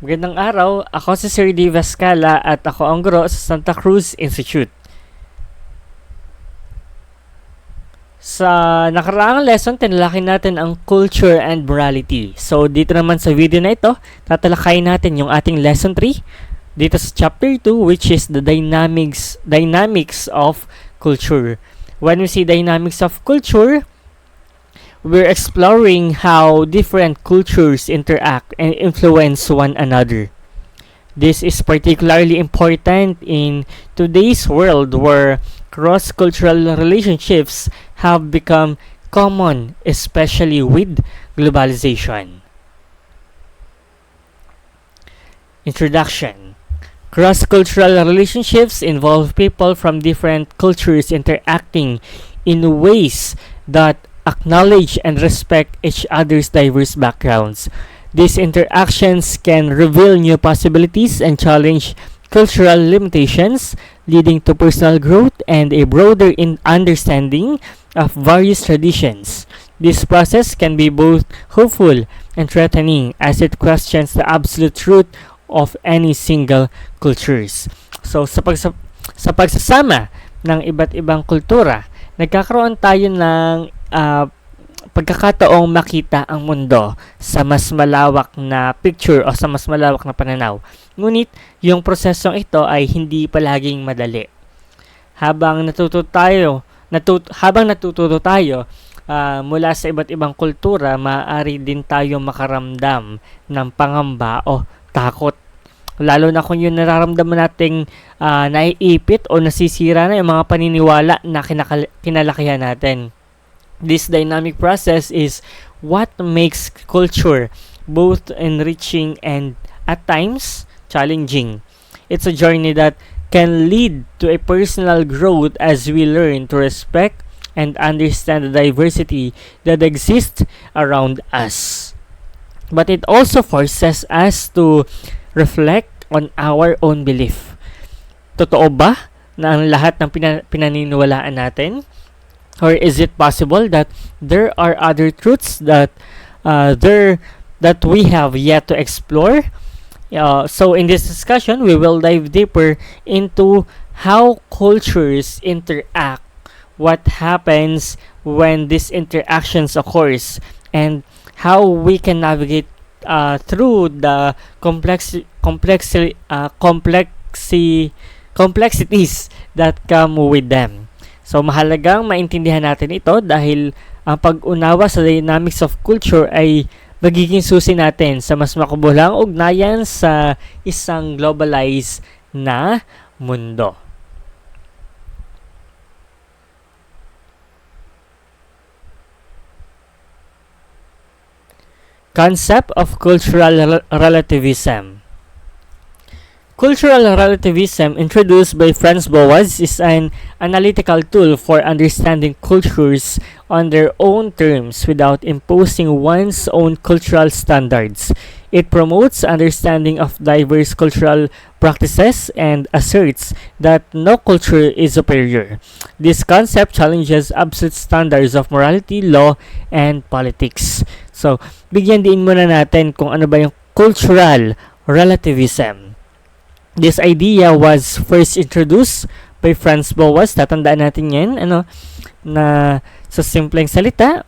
Magandang araw, ako si Sir D. Vascala at ako ang guro sa Santa Cruz Institute. Sa nakaraang lesson, tinalakay natin ang culture and morality. So dito naman sa video na ito, tatalakayin natin yung ating lesson 3 dito sa chapter 2, which is the dynamics of culture. When we see dynamics of culture, we're exploring how different cultures interact and influence one another. This is particularly important in today's world where cross-cultural relationships have become common, especially with globalization. Introduction. Cross-cultural relationships involve people from different cultures interacting in ways that acknowledge and respect each other's diverse backgrounds. These interactions can reveal new possibilities and challenge cultural limitations, leading to personal growth and a broader understanding of various traditions. This process can be both hopeful and threatening as it questions the absolute truth of any single cultures. So, sa pagsasama ng iba't ibang kultura, nagkakaroon tayo ng pagkakataong makita ang mundo sa mas malawak na picture o sa mas malawak na pananaw. Ngunit, yung prosesong ito ay hindi palaging madali. Habang natututo tayo mula sa iba't ibang kultura, maaari din tayo makaramdam ng pangamba o takot. Lalo na kung yung nararamdaman nating naiipit o nasisira na yung mga paniniwala na kinalakihan natin. This dynamic process is what makes culture both enriching and at times challenging. It's a journey that can lead to a personal growth as we learn to respect and understand the diversity that exists around us. But it also forces us to reflect on our own belief. Totoo ba na ang lahat ng pinaniniwalaan natin? Or is it possible that there are other truths that we have yet to explore? So in this discussion, we will dive deeper into how cultures interact, what happens when these interactions occurs, and how we can navigate through the complexities that come with them. So, mahalagang maintindihan natin ito dahil ang pag-unawa sa dynamics of culture ay magiging susi natin sa mas makabuluhang ugnayan sa isang globalized na mundo. Concept of cultural relativism. Cultural relativism, introduced by Franz Boas, is an analytical tool for understanding cultures on their own terms without imposing one's own cultural standards. It promotes understanding of diverse cultural practices and asserts that no culture is superior. This concept challenges absolute standards of morality, law, and politics. So, bigyan din muna natin kung ano ba yung cultural relativism. This idea was first introduced by Franz Boas. Tatandaan natin yan, na sa simpleng salita,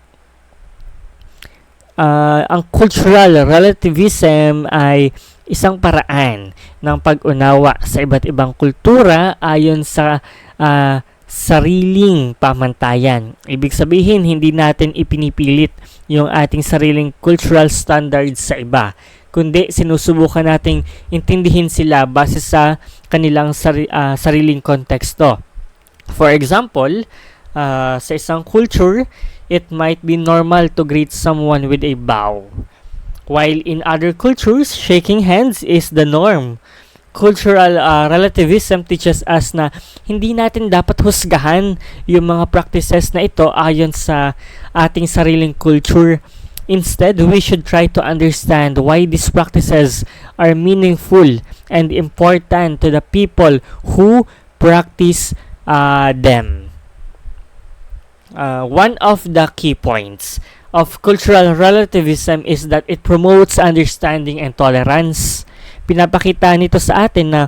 ang cultural relativism ay isang paraan ng pag-unawa sa iba't ibang kultura ayon sa sariling pamantayan. Ibig sabihin, hindi natin ipinipilit yung ating sariling cultural standards sa iba, kundi sinusubukan nating intindihin sila base sa kanilang sariling konteksto. For example, sa isang culture, it might be normal to greet someone with a bow, while in other cultures, shaking hands is the norm. Cultural relativism teaches us na hindi natin dapat husgahan yung mga practices na ito ayon sa ating sariling culture. Instead, we should try to understand why these practices are meaningful and important to the people who practice them. One of the key points of cultural relativism is that it promotes understanding and tolerance. pinapakita nito sa atin na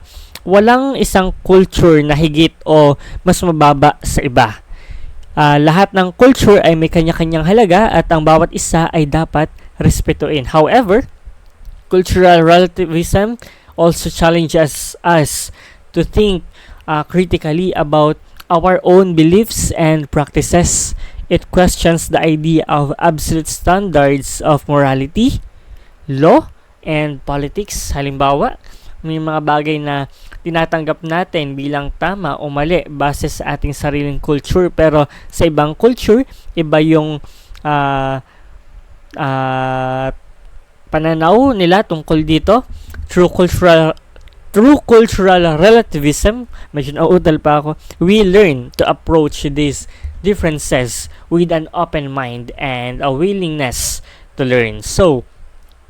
walang isang culture na higit o mas mababa sa iba. Lahat ng culture ay may kanya-kanyang halaga at ang bawat isa ay dapat respetuin. However, cultural relativism also challenges us to think critically about our own beliefs and practices. It questions the idea of absolute standards of morality, law, and politics. Halimbawa, may mga bagay na tinatanggap natin bilang tama o mali base sa ating sariling culture, pero sa ibang culture, iba yung pananaw nila tungkol dito. Through cultural relativism, medyo nauudal pa ako, we learn to approach these differences with an open mind and a willingness to learn. So,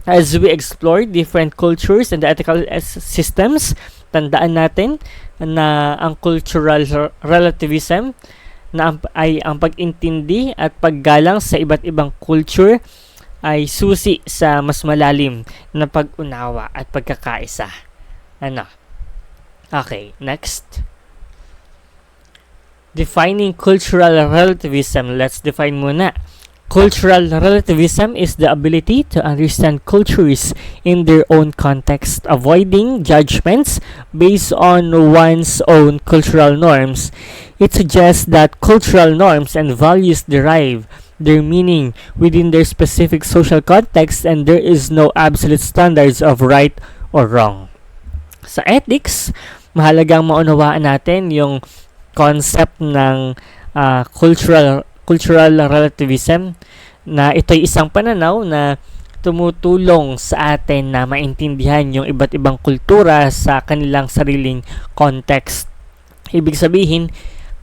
as we explore different cultures and ethical systems, tandaan natin na ang cultural relativism ay ang pag-intindi at paggalang sa iba't ibang culture ay susi sa mas malalim na pag-unawa at pagkakaisa. Okay, next. Defining cultural relativism. Let's define muna. Cultural relativism is the ability to understand cultures in their own context, avoiding judgments based on one's own cultural norms. It suggests that cultural norms and values derive their meaning within their specific social context and there is no absolute standards of right or wrong. Sa ethics, mahalagang maunawaan natin yung concept ng cultural relativism, na ito'y isang pananaw na tumutulong sa atin na maintindihan yung iba't ibang kultura sa kanilang sariling context. Ibig sabihin,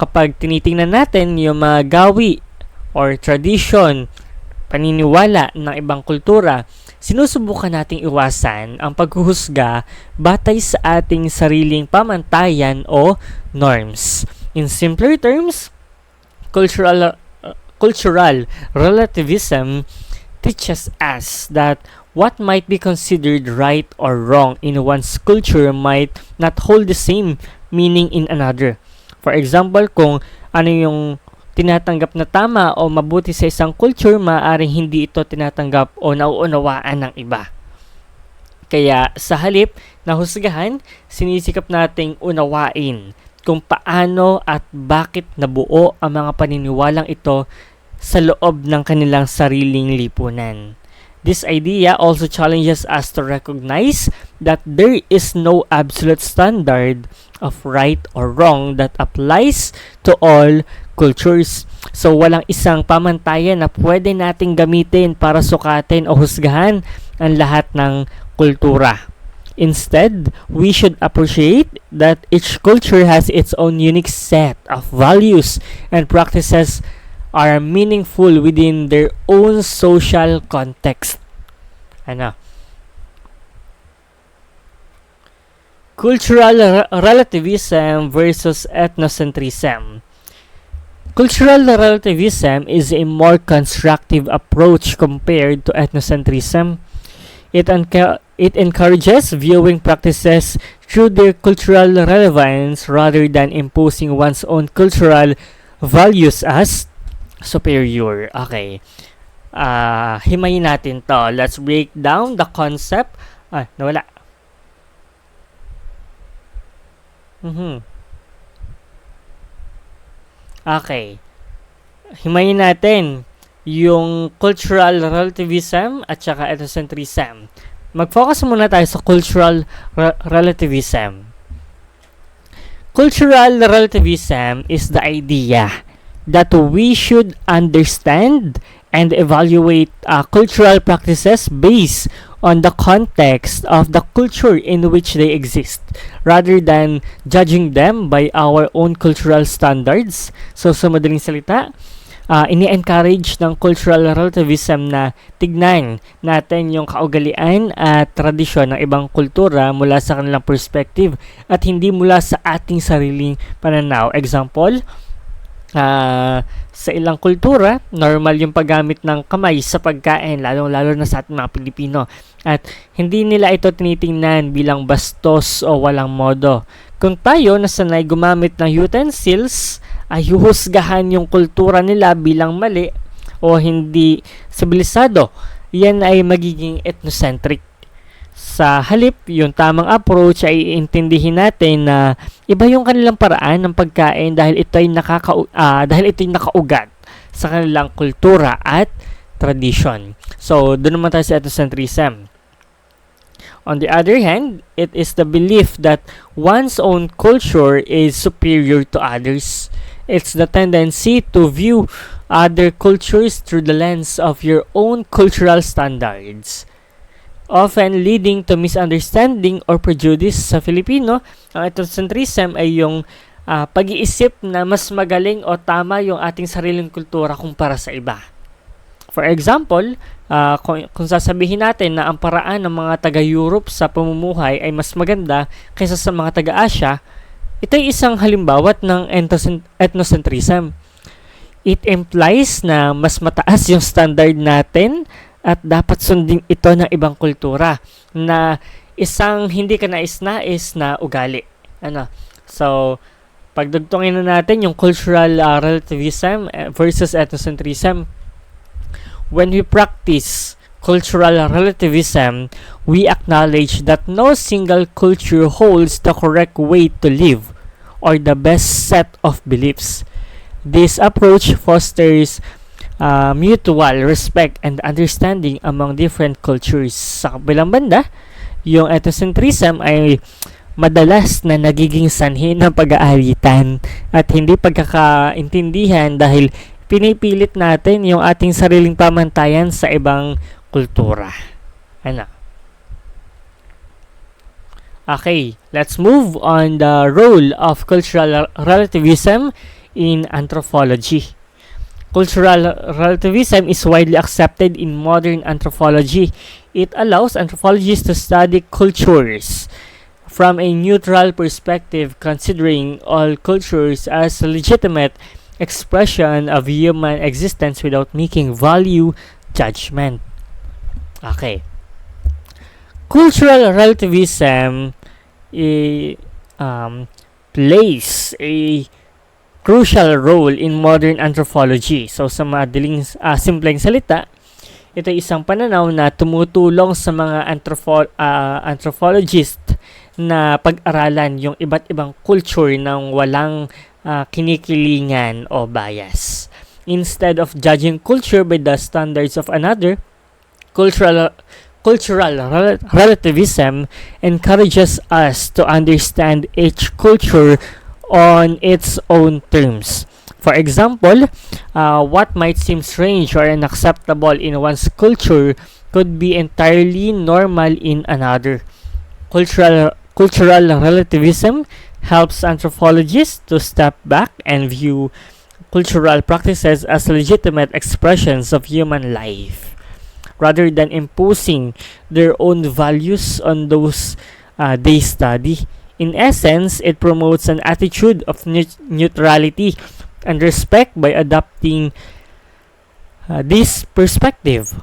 kapag tinitingnan natin yung mga gawi or tradition, paniniwala ng ibang kultura, sinusubukan nating iwasan ang paghuhusga batay sa ating sariling pamantayan o norms. In simpler terms, cultural relativism teaches us that what might be considered right or wrong in one's culture might not hold the same meaning in another. For example, kung ano yung tinatanggap na tama o mabuti sa isang culture, maaaring hindi ito tinatanggap o nauunawaan ng iba. Kaya sa halip na husgahan, sinisikap nating unawain kung paano at bakit nabuo ang mga paniniwalang ito sa loob ng kanilang sariling lipunan. This idea also challenges us to recognize that there is no absolute standard of right or wrong that applies to all cultures. So, walang isang pamantayan na pwede nating gamitin para sukatin o husgahan ang lahat ng kultura. Instead, we should appreciate that each culture has its own unique set of values and practices are meaningful within their own social context. Cultural relativism versus ethnocentrism. Cultural relativism is a more constructive approach compared to ethnocentrism. It encourages viewing practices through their cultural relevance rather than imposing one's own cultural values as superior. Okay. Himayin natin to. Let's break down the concept. Nawala. Okay. Himayin natin yung cultural relativism at saka ethnocentrism. Mag-focus muna tayo sa cultural relativism. Cultural relativism is the idea that we should understand and evaluate cultural practices based on the context of the culture in which they exist, rather than judging them by our own cultural standards. So, sa madaling salita, ini-encourage ng cultural relativism na tignan natin yung kaugalian at tradisyon ng ibang kultura mula sa kanilang perspective at hindi mula sa ating sariling pananaw. Example, Sa ilang kultura, normal yung paggamit ng kamay sa pagkain, lalo na sa ating mga Pilipino. At hindi nila ito tinitingnan bilang bastos o walang modo. Kung tayo na sanay gumamit ng utensils, ay huhusgahan yung kultura nila bilang mali o hindi sibilisado. Yan ay magiging ethnocentric. Sa halip, yung tamang approach ay iintindihin natin na iba yung kanilang paraan ng pagkain dahil ito'y nakaugat sa kanilang kultura at tradition. So, doon naman tayo sa ethnocentrism. On the other hand, it is the belief that one's own culture is superior to others. It's the tendency to view other cultures through the lens of your own cultural standards, often leading to misunderstanding or prejudice. Sa Filipino, ang ethnocentrism ay yung pag-iisip na mas magaling o tama yung ating sariling kultura kumpara sa iba. For example, kung sasabihin natin na ang paraan ng mga taga-Europe sa pamumuhay ay mas maganda kaysa sa mga taga-Asia, ito ay isang halimbawa ng ethnocentrism. It implies na mas mataas yung standard natin at dapat sundin ito ng ibang kultura na isang hindi ka nais-nais na ugali. So, pagdugtungin na natin yung cultural relativism versus ethnocentrism. When we practice cultural relativism, we acknowledge that no single culture holds the correct way to live or the best set of beliefs. This approach fosters mutual respect and understanding among different cultures. Sa kabilang banda, yung ethnocentrism ay madalas na nagiging sanhi ng pag-aalitan at hindi pagkakaintindihan dahil pinipilit natin yung ating sariling pamantayan sa ibang kultura. Okay, let's move on the role of cultural relativism in anthropology. Cultural relativism is widely accepted in modern anthropology. It allows anthropologists to study cultures from a neutral perspective, considering all cultures as legitimate expression of human existence without making value judgment. Okay. Cultural relativism plays a crucial role in modern anthropology. So, sa madaling simpleng salita, ito ay isang pananaw na tumutulong sa mga anthropologist na pag-aralan yung iba't ibang culture ng walang kinikilingan o bias. Instead of judging culture by the standards of another, cultural relativism encourages us to understand each culture on its own terms. For example, what might seem strange or unacceptable in one's culture could be entirely normal in another. Cultural relativism helps anthropologists to step back and view cultural practices as legitimate expressions of human life, rather than imposing their own values on those they study. In essence, it promotes an attitude of neutrality and respect by adopting this perspective.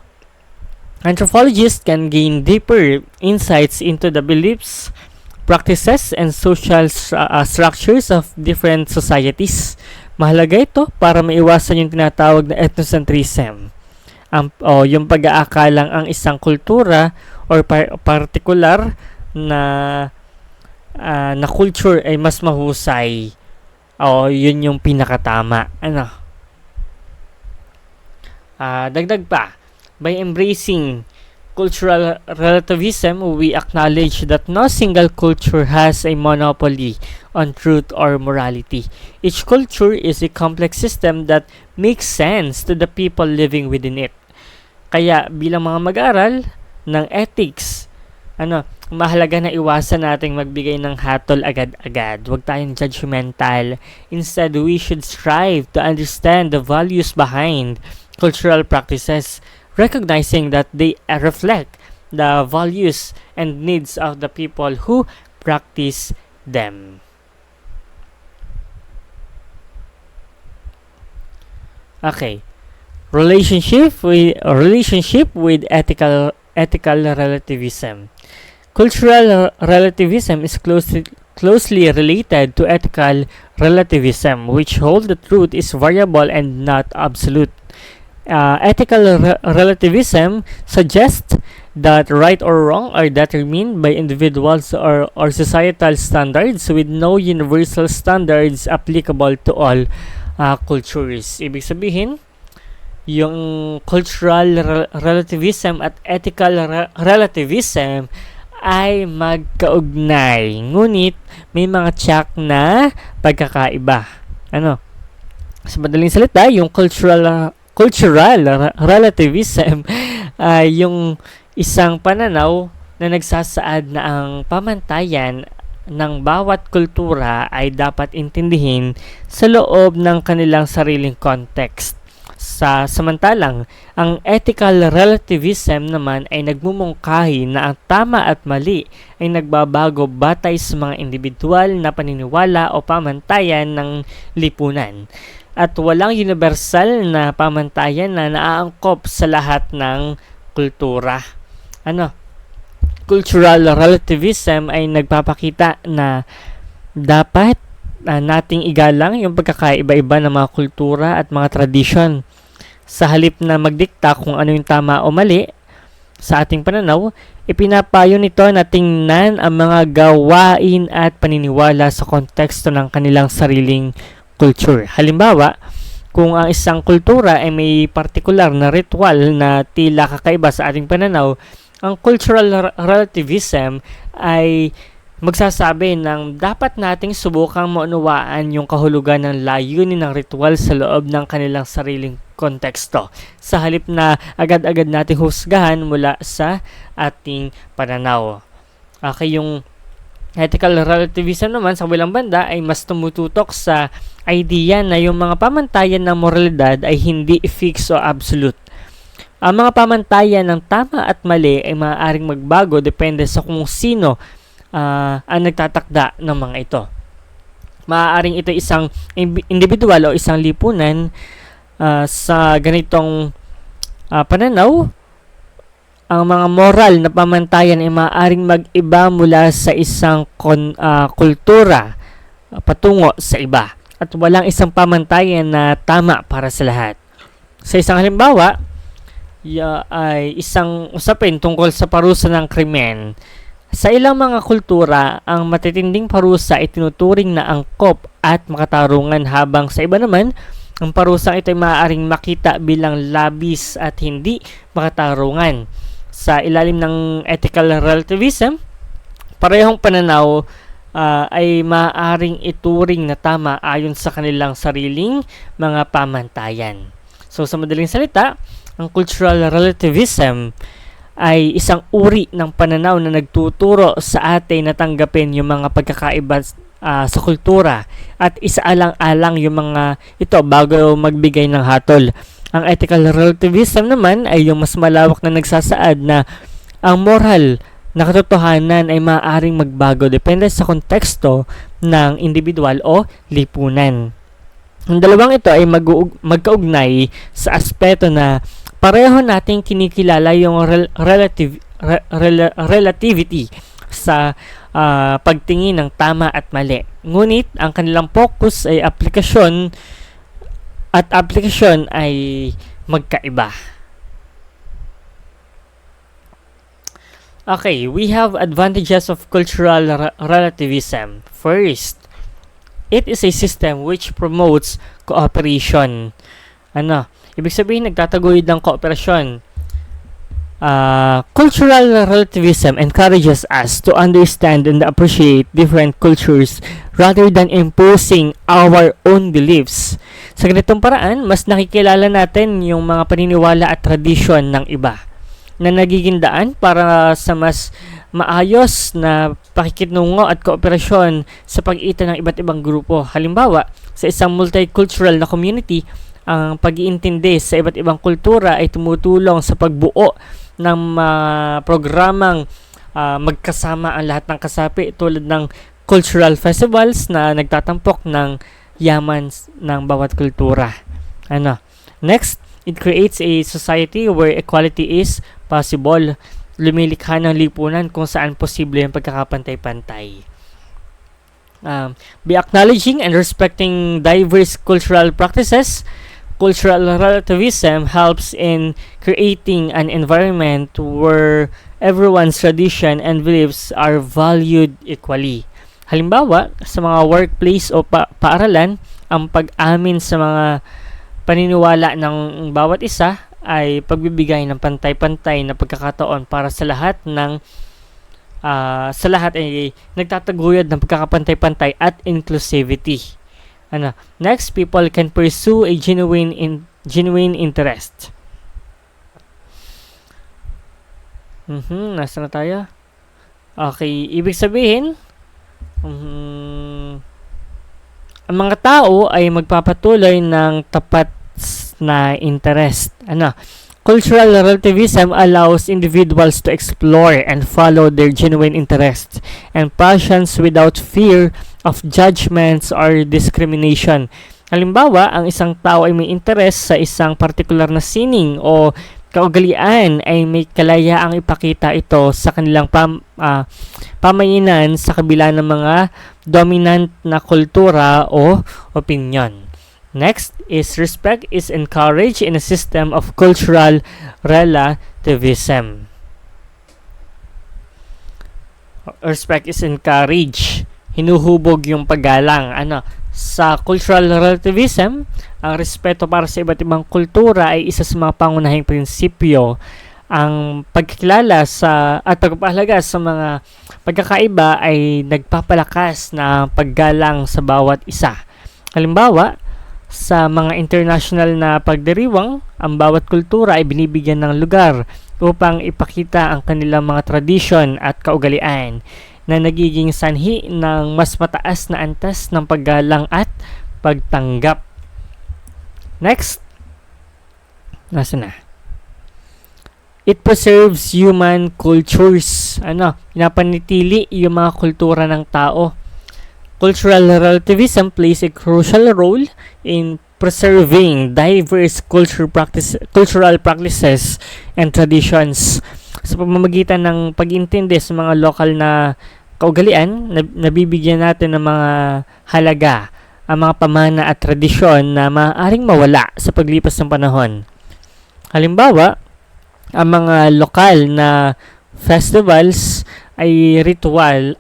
Anthropologists can gain deeper insights into the beliefs, practices, and social structures of different societies. Mahalaga ito para maiwasan yung tinatawag na ethnocentrism. Yung pag-aakalang ang isang kultura or particular na culture ay mas mahusay yun yung pinakatama. Dagdag pa, by embracing cultural relativism, we acknowledge that no single culture has a monopoly on truth or morality. Each culture is a complex system that makes sense to the people living within it. Kaya bilang mga mag-aaral ng ethics, mahalaga na iwasan nating magbigay ng hatol agad-agad. Huwag tayong judgmental. Instead, we should strive to understand the values behind cultural practices, recognizing that they reflect the values and needs of the people who practice them. Okay. Relationship with ethical relativism. Cultural relativism is closely related to ethical relativism, which holds the truth is variable and not absolute. Ethical relativism suggests that right or wrong are determined by individuals or societal standards with no universal standards applicable to all cultures. Ibig sabihin, yung cultural relativism at ethical relativism ay magkaugnay. Ngunit, may mga tiyak na pagkakaiba. Sa madaling salita, yung cultural relativism ay yung isang pananaw na nagsasaad na ang pamantayan ng bawat kultura ay dapat intindihin sa loob ng kanilang sariling context. Samantalang, ang ethical relativism naman ay nagmumungkahi na ang tama at mali ay nagbabago batay sa mga individual na paniniwala o pamantayan ng lipunan. At walang universal na pamantayan na naaangkop sa lahat ng kultura. Cultural relativism ay nagpapakita na dapat nating igalang yung pagkakaiba-iba ng mga kultura at mga tradisyon. Sa halip na magdikta kung ano yung tama o mali sa ating pananaw, ipinapayo nito na tingnan ang mga gawain at paniniwala sa konteksto ng kanilang sariling culture. Halimbawa, kung ang isang kultura ay may partikular na ritual na tila kakaiba sa ating pananaw, ang cultural relativism ay magsasabi ng dapat nating subukang maunawaan yung kahulugan ng layunin ng ritual sa loob ng kanilang sariling konteksto, sa halip na agad-agad nating husgahan mula sa ating pananaw. Okay, yung ethical relativism naman sa kabilang banda ay mas tumututok sa idea na yung mga pamantayan ng moralidad ay hindi fixed o absolute. Ang mga pamantayan ng tama at mali ay maaaring magbago depende sa kung sino ang nagtatakda ng mga ito. Maaaring ito isang individual o isang lipunan sa ganitong pananaw. Ang mga moral na pamantayan ay maaaring mag-iba mula sa isang kultura patungo sa iba. At walang isang pamantayan na tama para sa lahat. Sa isang halimbawa, ay isang usapin tungkol sa parusa ng krimen. Sa ilang mga kultura, ang matitinding parusa ay tinuturing na angkop at makatarungan, habang sa iba naman, ang parusang ito ay maaaring makita bilang labis at hindi makatarungan. Sa ilalim ng ethical relativism, parehong pananaw ay maaaring ituring na tama ayon sa kanilang sariling mga pamantayan. So sa madaling salita, ang cultural relativism ay isang uri ng pananaw na nagtuturo sa atin na tanggapin yung mga pagkakaiba sa kultura at isaalang-alang yung mga ito bago magbigay ng hatol. Ang ethical relativism naman ay yung mas malawak na nagsasaad na ang moral na katotohanan ay maaaring magbago depende sa konteksto ng individual o lipunan. Ang dalawang ito ay magkaugnay sa aspeto na pareho nating kinikilala yung relativity sa pagtingin ng tama at mali. Ngunit ang kanilang focus ay aplikasyon ay magkaiba. Okay, we have advantages of cultural relativism. First, it is a system which promotes cooperation. Ibig sabihin, nagtataguyod ng kooperasyon. Cultural relativism encourages us to understand and appreciate different cultures rather than imposing our own beliefs. Sa ganitong paraan, mas nakikilala natin yung mga paniniwala at tradisyon ng iba na nagiging daan para sa mas maayos na pakikitungo at kooperasyon sa pagitan ng iba't ibang grupo. Halimbawa, sa isang multicultural na community, ang pag-iintindi sa iba't ibang kultura ay tumutulong sa pagbuo ng programang magkasama ang lahat ng kasapi, tulad ng cultural festivals na nagtatampok ng yaman ng bawat kultura. Next, it creates a society where equality is possible. Lumilikha ng lipunan kung saan posible yung pagkakapantay-pantay. By acknowledging and respecting diverse cultural practices, cultural relativism helps in creating an environment where everyone's tradition and beliefs are valued equally. Halimbawa, sa mga workplace o paaralan, ang pag-amin sa mga paniniwala ng bawat isa ay pagbibigay ng pantay-pantay na pagkakataon para sa lahat ay nagtataguyod ng pagkakapantay-pantay at inclusivity. Next, people can pursue a genuine interest. Nasa na tayo? Okay, ibig sabihin, ang mga tao ay magpapatuloy ng tapat na interest. Cultural relativism allows individuals to explore and follow their genuine interests and passions without fear of judgments or discrimination. Halimbawa, ang isang tao ay may interest sa isang particular na sining o kaugalian ay may kalayaang ipakita ito sa kanilang pamayanan sa kabila ng mga dominant na kultura o opinion. Next is respect is encouraged in a system of cultural relativism. Respect is encouraged. Hinuhubog yung paggalang. Sa cultural relativism, ang respeto para sa iba't ibang kultura ay isa sa mga pangunahing prinsipyo. Ang pagkilala at pagpapahalaga sa mga pagkakaiba ay nagpapalakas na paggalang sa bawat isa. Halimbawa, sa mga international na pagdiriwang, ang bawat kultura ay binibigyan ng lugar upang ipakita ang kanilang mga tradisyon at kaugalian na nagiging sanhi ng mas mataas na antas ng paggalang at pagtanggap. Next, nasa na? It preserves human cultures. Pinapanatili yung mga kultura ng tao. Cultural relativism plays a crucial role in preserving diverse cultural practices and traditions. Sa pamamagitan ng pag-intindi sa mga lokal na kaugalian, nabibigyan natin ng mga halaga ang mga pamana at tradisyon na maaaring mawala sa paglipas ng panahon. Halimbawa, ang mga lokal na festivals ay ritual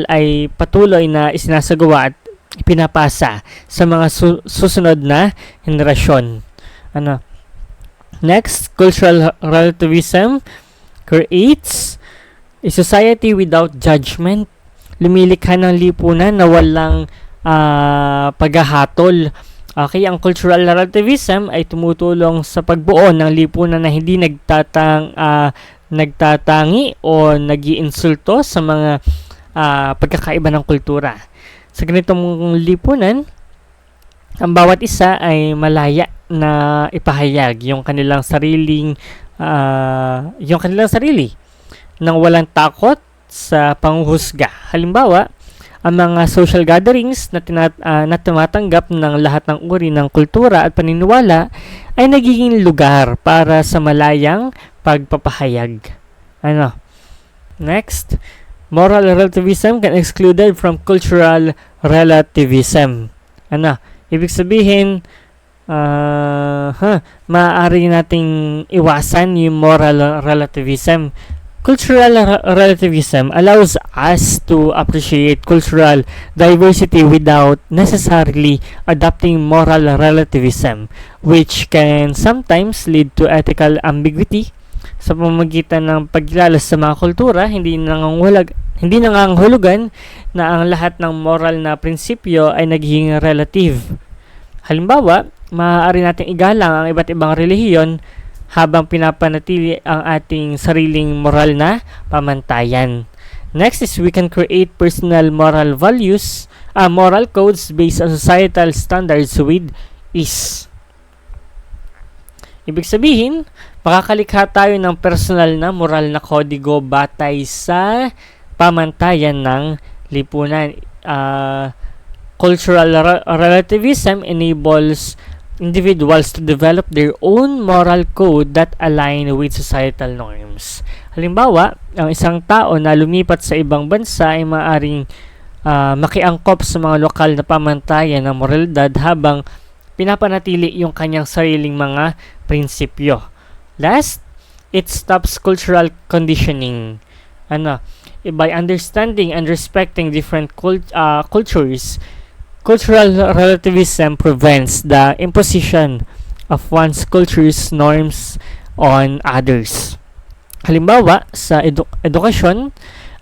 ay patuloy na isinasagawa at ipinapasa sa mga susunod na henerasyon. Next, cultural relativism creates a society without judgment. Lumilikha ng lipunan na walang paghahatol. Okay, ang cultural relativism ay tumutulong sa pagbuo ng lipunan na hindi nagtatangi o nag-iinsulto sa mga pagkakaiba ng kultura. Sa ganitong lipunan, ang bawat isa ay malaya na ipahayag yung kanilang sarili nang walang takot sa panghuhusga. Halimbawa, ang mga social gatherings na tumatanggap ng lahat ng uri ng kultura at paniniwala ay nagiging lugar para sa malayang pagpapahayag. Next, moral relativism can be excluded from cultural relativism. Ibig sabihin, maaari nating iwasan yung moral relativism. Cultural relativism allows us to appreciate cultural diversity without necessarily adopting moral relativism, which can sometimes lead to ethical ambiguity. Sa pamamagitan ng pagkilala sa mga kultura, hindi nangangahulugan na ang lahat ng moral na prinsipyo ay nagiging relative. Halimbawa, maaari nating igalang ang iba't ibang relihiyon habang pinapanatili ang ating sariling moral na pamantayan. Next is we can create personal moral values, moral codes based on societal standards with ease. Ibig sabihin, makakalikha tayo ng personal na moral na kodigo batay sa pamantayan ng lipunan. Cultural relativism enables individuals to develop their own moral code that align with societal norms. Halimbawa, ang isang tao na lumipat sa ibang bansa ay maaaring makiangkop sa mga lokal na pamantayan ng moralidad habang pinapanatili yung kanyang sariling mga prinsipyo. Last, it stops cultural conditioning. By understanding and respecting different cultures, cultural relativism prevents the imposition of one's culture's norms on others. Halimbawa, sa edukasyon,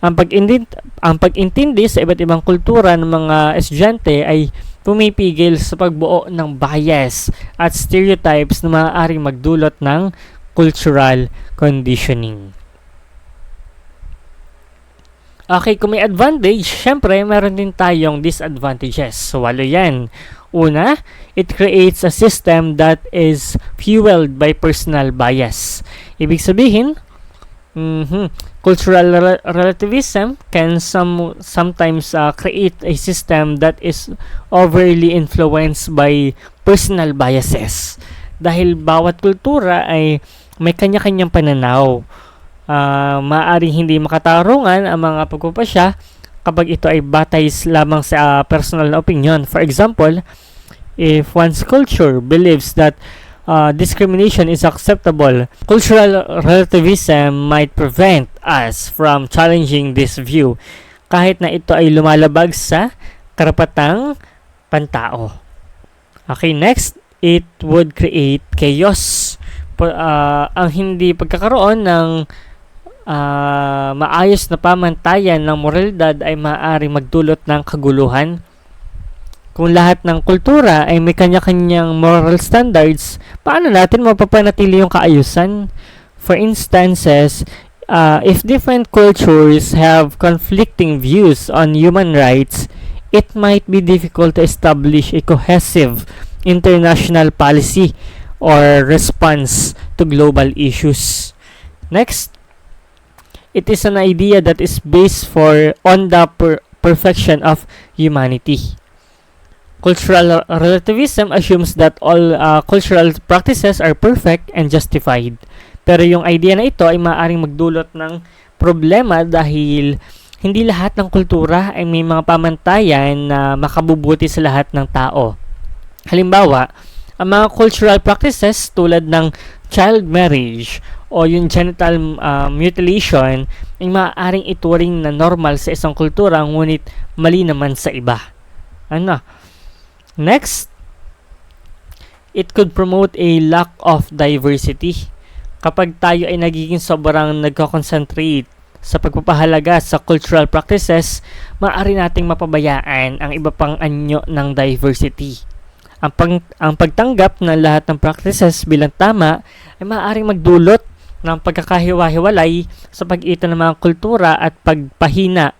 ang pag-intindi sa iba't ibang kultura ng mga estudyante ay pumipigil sa pagbuo ng bias at stereotypes na maaaring magdulot ng cultural conditioning. Okay, kung may advantage, syempre, meron din tayong disadvantages. So, walo yan. Una, it creates a system that is fueled by personal bias. Ibig sabihin, cultural relativism can sometimes create a system that is overly influenced by personal biases. Dahil bawat kultura ay may kanya-kanyang pananaw. Maaaring hindi makatarungan ang mga pagpapasya kapag ito ay batay lamang sa personal na opinion. For example, if one's culture believes that discrimination is acceptable, cultural relativism might prevent us from challenging this view kahit na ito ay lumalabag sa karapatang pantao. Okay, next, it would create chaos. Ang hindi pagkakaroon ng maayos na pamantayan ng moralidad ay maaaring magdulot ng kaguluhan. Kung lahat ng kultura ay may kanya-kanyang moral standards, paano natin mapapanatili yung kaayusan? For instances, if different cultures have conflicting views on human rights, it might be difficult to establish a cohesive international policy or response to global issues. Next, it is an idea that is based on the perfection of humanity. Cultural relativism assumes that all cultural practices are perfect and justified. Pero yung idea na ito ay maaaring magdulot ng problema dahil hindi lahat ng kultura ay may mga pamantayan na makabubuti sa lahat ng tao. Halimbawa, ang mga cultural practices tulad ng child marriage o yung genital mutilation ay maaaring ituring na normal sa isang kultura ngunit mali naman sa iba. Next, it could promote a lack of diversity. Kapag tayo ay nagiging sobrang nagko-concentrate sa pagpapahalaga sa cultural practices, maaari nating mapabayaan ang iba pang anyo ng diversity. Ang pagtanggap ng lahat ng practices bilang tama ay maaaring magdulot ng pagkakahiwa-hiwalay sa pagitan ng mga kultura at pagpahina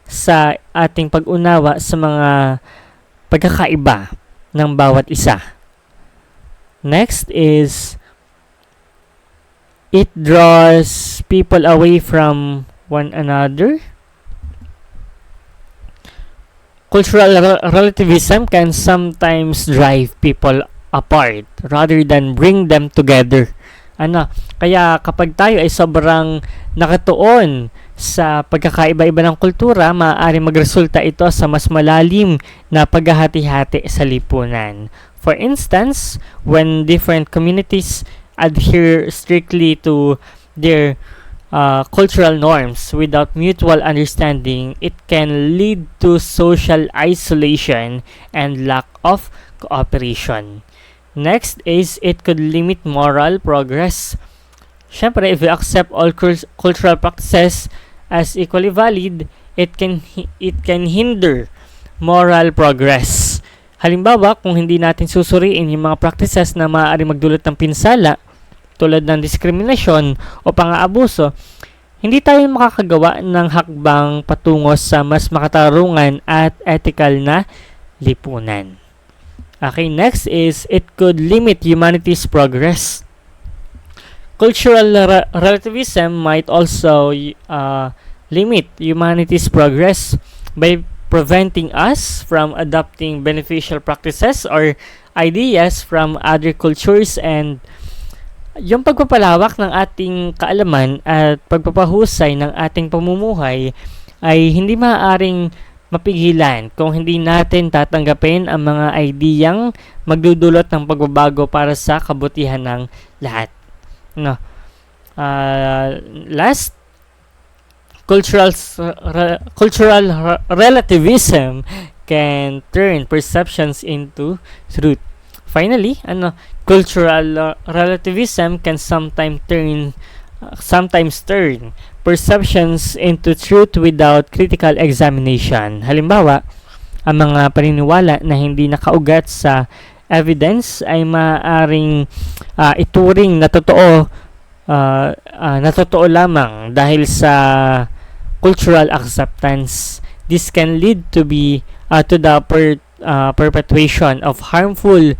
sa ating pag-unawa sa mga pagkakaiba ng bawat isa. Next is it draws people away from one another. Cultural relativism can sometimes drive people apart rather than bring them together. Kaya kapag tayo ay sobrang nakatuon sa pagkakaiba-iba ng kultura, maaari magresulta ito sa mas malalim na paghahati-hati sa lipunan. For instance, when different communities adhere strictly to their cultural norms without mutual understanding, it can lead to social isolation and lack of cooperation. Next is it could limit moral progress. Syempre, if we accept all cultural practices as equally valid, it can hinder moral progress. Halimbawa, kung hindi natin susuriin yung mga practices na maaari magdulot ng pinsala, tulad ng diskriminasyon o pang-aabuso, hindi tayo makakagawa ng hakbang patungo sa mas makatarungan at ethical na lipunan. Okay, next is it could limit humanity's progress. Cultural relativism might also limit humanity's progress by preventing us from adopting beneficial practices or ideas from other cultures, and yung pagpapalawak ng ating kaalaman at pagpapahusay ng ating pamumuhay ay hindi maaaring mapigilan kung hindi natin tatanggapin ang mga ideyang magdudulot ng pagbabago para sa kabutihan ng lahat. No. Last, cultural relativism can turn perceptions into truth. Finally, cultural relativism can sometimes turn perceptions into truth without critical examination. Halimbawa, ang mga paniniwala na hindi nakaugat sa evidence ay maaaring ituring na totoo lamang dahil sa cultural acceptance. This can lead to the perpetuation of harmful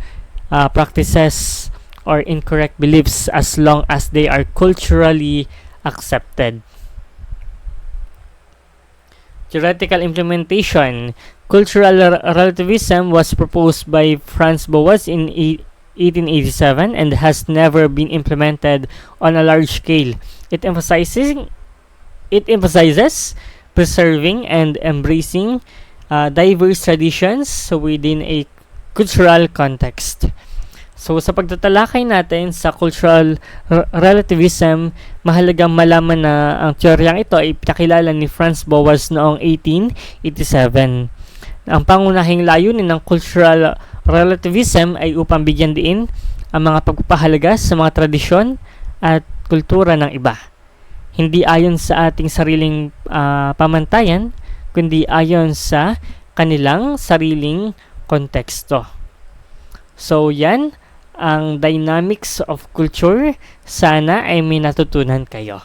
practices or incorrect beliefs as long as they are culturally accepted. Theoretical implementation. Cultural relativism was proposed by Franz Boas in 1887 and has never been implemented on a large scale. It emphasizes preserving and embracing diverse traditions within a cultural context. So, sa pagtatalakay natin sa cultural relativism, mahalagang malaman na ang teoryang ito ay pinakilala ni Franz Boas noong 1887. Ang pangunahing layunin ng cultural relativism ay upang bigyan diin ang mga pagpapahalaga sa mga tradisyon at kultura ng iba. Hindi ayon sa ating sariling pamantayan, kundi ayon sa kanilang sariling konteksto. So, yan ang dynamics of culture. Sana ay may natutunan kayo.